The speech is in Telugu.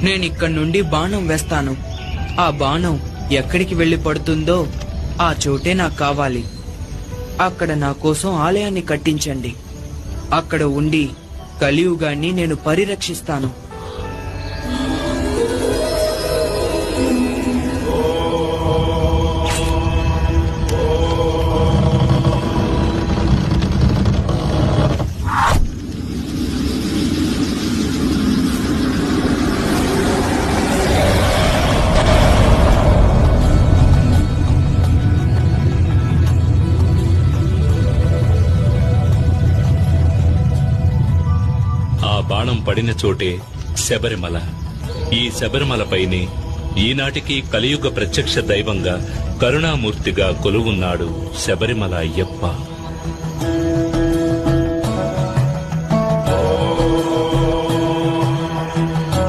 నేనిక్కడి నుండి బాణం వేస్తాను. ఆ బాణం ఎక్కడికి వెళ్లి పడుతుందో ఆ చోటే నాకు కావాలి. అక్కడ నా కోసం ఆలయాన్ని కట్టించండి. అక్కడ ఉండి కలియుగాన్ని నేను పరిరక్షిస్తాను. బాణం పడిన చోటే శబరిమల. ఈ శబరిమలపైనే ఈనాటికి కలియుగ ప్రత్యక్ష దైవంగా కరుణామూర్తిగా కొలువున్నాడు శబరిమల అయ్యప్ప.